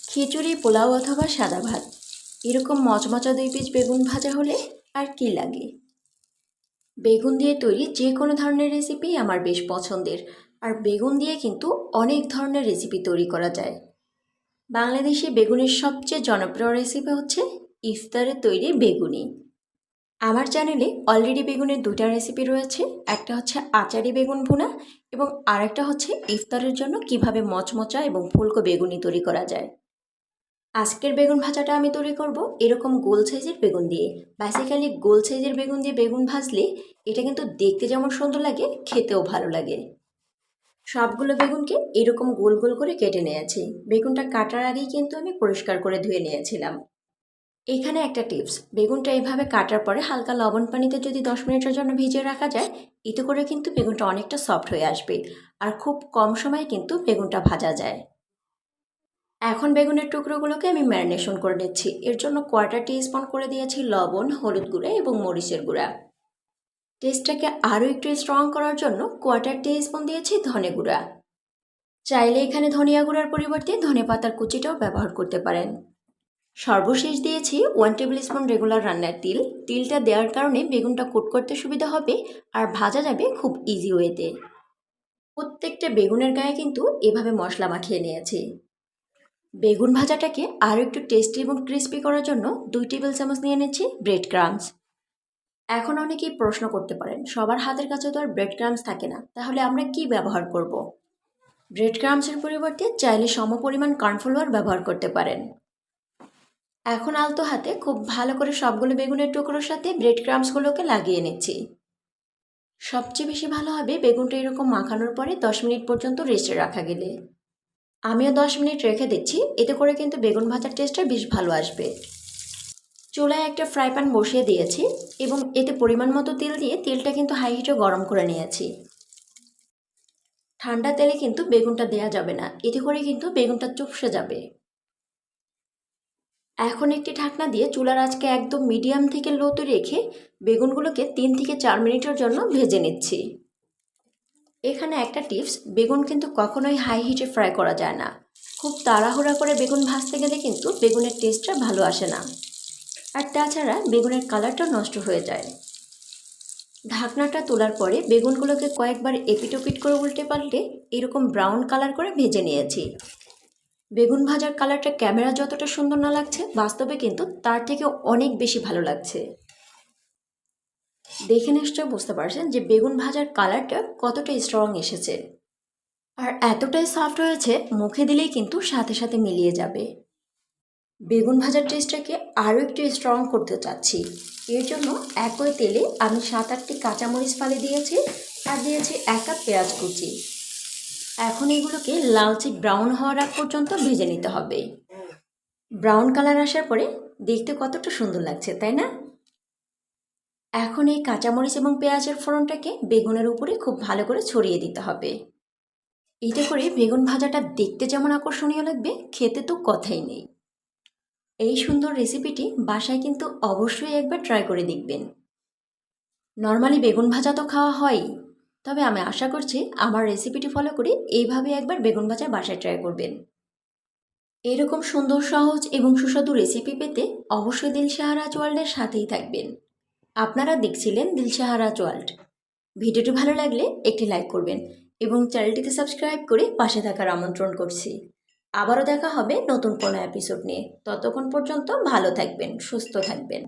খিচুড়ি, পোলাও অথবা সাদা ভাত, এরকম মচমচা ২ পিস বেগুন ভাজা হলে আর কি লাগে। বেগুন দিয়ে তৈরি যে কোনো ধরনের রেসিপি আমার বেশ পছন্দের। আর বেগুন দিয়ে কিন্তু অনেক ধরনের রেসিপি তৈরি করা যায়। বাংলাদেশে বেগুনের সবচেয়ে জনপ্রিয় রেসিপি হচ্ছে ইফতারে তৈরি বেগুনি। আমার চ্যানেলে অলরেডি বেগুনের ২টা রেসিপি রয়েছে। একটা হচ্ছে আচারি বেগুন ভুনা এবং আরেকটা হচ্ছে ইফতারের জন্য কিভাবে মচমচা এবং ফুলকো বেগুনি তৈরি করা যায়। আজকের বেগুন ভাজাটা আমি তৈরি করব এরকম গোল সাইজের বেগুন দিয়ে। বেসিক্যালি গোল সাইজের বেগুন দিয়ে বেগুন ভাজলে এটা কিন্তু দেখতে যেমন সুন্দর লাগে, খেতেও ভালো লাগে। সবগুলো বেগুনকে এরকম গোল গোল করে কেটে নিয়েছি। বেগুনটা কাটার আগেই কিন্তু আমি পরিষ্কার করে ধুয়ে নিয়েছিলাম। এখানে একটা টিপস, বেগুনটা এভাবে কাটার পরে হালকা লবণ পানিতে যদি 10 মিনিটের জন্য ভিজিয়ে রাখা যায়, এতে করে কিন্তু বেগুনটা অনেকটা সফট হয়ে আসবে আর খুব কম সময়ে কিন্তু বেগুনটা ভাজা যায়। এখন বেগুনের টুকরোগুলোকে আমি ম্যারিনেশন করে নিচ্ছি। এর জন্য 1/4 টিস্পুন করে দিয়েছি লবণ, হলুদ গুঁড়া এবং মরিচের গুঁড়া। টেস্টটাকে আরও একটু স্ট্রং করার জন্য 1/4 টিস্পুন দিয়েছি ধনে গুঁড়া। চাইলে এখানে ধনিয়া গুঁড়ার পরিবর্তে ধনেপাতার কুচিটাও ব্যবহার করতে পারেন। সর্বশেষ দিয়েছি 1 টেবিল স্পুন রেগুলার রান্নার তিল। তিলটা দেওয়ার কারণে বেগুনটা কুট করতে সুবিধা হবে আর ভাজা যাবে খুব ইজি ওয়েতে। প্রত্যেকটা বেগুনের গায়ে কিন্তু এভাবে মশলা মাখিয়ে নিয়েছি। বেগুন ভাজাটাকে আরও একটু টেস্টি এবং ক্রিস্পি করার জন্য 2 টেবিল চামচ নিয়ে নিচ্ছি ব্রেড ক্রাম্বস। এখন অনেকেই প্রশ্ন করতে পারেন, সবার হাতের কাছে তো আর ব্রেড ক্রাম্বস থাকে না, তাহলে আমরা কি ব্যবহার করব? ব্রেড ক্রাম্বসের পরিবর্তে চাইলে সমপরিমাণ কর্নফ্লাওয়ার ব্যবহার করতে পারেন। এখন আলতো হাতে খুব ভালো করে সবগুলো বেগুনের টুকরোর সাথে ব্রেড ক্রাম্বসগুলোকে লাগিয়ে নিচ্ছি। সবচেয়ে বেশি ভালো হবে বেগুনটা এরকম মাখানোর পরে 10 মিনিট পর্যন্ত রেস্টে রাখা গেলে। আমিও 10 মিনিট রেখে দিচ্ছি, এতে করে কিন্তু বেগুন ভাজার টেস্টটা বেশ ভালো আসবে। চুলায় একটা ফ্রাই প্যান বসিয়ে দিয়েছি এবং এতে পরিমাণ মতো তেল দিয়ে তেলটা কিন্তু হাই হিটে গরম করে নিয়েছি। ঠান্ডা তেলে কিন্তু বেগুনটা দেয়া যাবে না, এতে করে কিন্তু বেগুনটা চুপসে যাবে। এখন একটি ঢাকনা দিয়ে চুলার আঁচকে একদম মিডিয়াম থেকে লোতে রেখে বেগুনগুলোকে 3 থেকে 4 মিনিটের জন্য ভেজে নিচ্ছি। এখানে একটা টিপস, বেগুন কিন্তু কখনোই হাই হিটে ফ্রাই করা যায় না। খুব তাড়াহুড়া করে বেগুন ভাজতে গেলে কিন্তু বেগুনের টেস্টটা ভালো আসে না, আর তাছাড়া বেগুনের কালারটা নষ্ট হয়ে যায়। ঢাকনাটা তোলার পরে বেগুনগুলোকে কয়েকবার এপিট ওপিট করে উল্টে পাল্টে এরকম ব্রাউন কালার করে ভেজে নিয়েছি। বেগুন ভাজার কালারটা ক্যামেরা যতটা সুন্দর না লাগছে, বাস্তবে কিন্তু তার থেকে অনেক বেশি ভালো লাগছে। দেখে নিশ্চয় বুঝতে পারছেন যে বেগুন ভাজার কালারটা কতটা স্ট্রং এসেছে আর এতটাই সফট হয়েছে, মুখে দিলেই কিন্তু সাথে সাথে মিলিয়ে যাবে। বেগুন ভাজার টেস্টটাকে আরও একটু স্ট্রং করতে চাচ্ছি। এর জন্য একই তেলে আমি 7-8টি কাঁচামরিচ ফালি দিয়েছি আর দিয়েছি 1 কাপ পেঁয়াজ কুচি। এখন এগুলোকে লালচে ব্রাউন হওয়ার আগ পর্যন্ত ভেজে নিতে হবে। ব্রাউন কালার আসার পরে দেখতে কতটা সুন্দর লাগছে, তাই না? এখন এই কাঁচামরিচ এবং পেঁয়াজের ফোড়নটাকে বেগুনের উপরে খুব ভালো করে ছড়িয়ে দিতে হবে। এতে করে বেগুন ভাজাটা দেখতে যেমন আকর্ষণীয় লাগবে, খেতে তো কথাই নেই। এই সুন্দর রেসিপিটি বাসায় কিন্তু অবশ্যই একবার ট্রাই করে দেখবেন। নর্মালি বেগুন ভাজা তো খাওয়া হয়ই, তবে আমি আশা করছি আমার রেসিপিটি ফলো করে এইভাবে একবার বেগুন ভাজা বাসায় ট্রাই করবেন। এরকম সুন্দর, সহজ এবং সুস্বাদু রেসিপি পেতে অবশ্যই দিলশাহারাজ ওয়ার্ল্ডের সাথেই থাকবেন। আপনারা দেখছিলেন দিলশাহারাজ ওয়ার্ল্ড। ভিডিওটি ভালো লাগলে একটি লাইক করবেন এবং চ্যানেলটিকে সাবস্ক্রাইব করে পাশে থাকার আমন্ত্রণ করছি। আবারও দেখা হবে নতুন কোনো এপিসোড নিয়ে। ততক্ষণ পর্যন্ত ভালো থাকবেন, সুস্থ থাকবেন।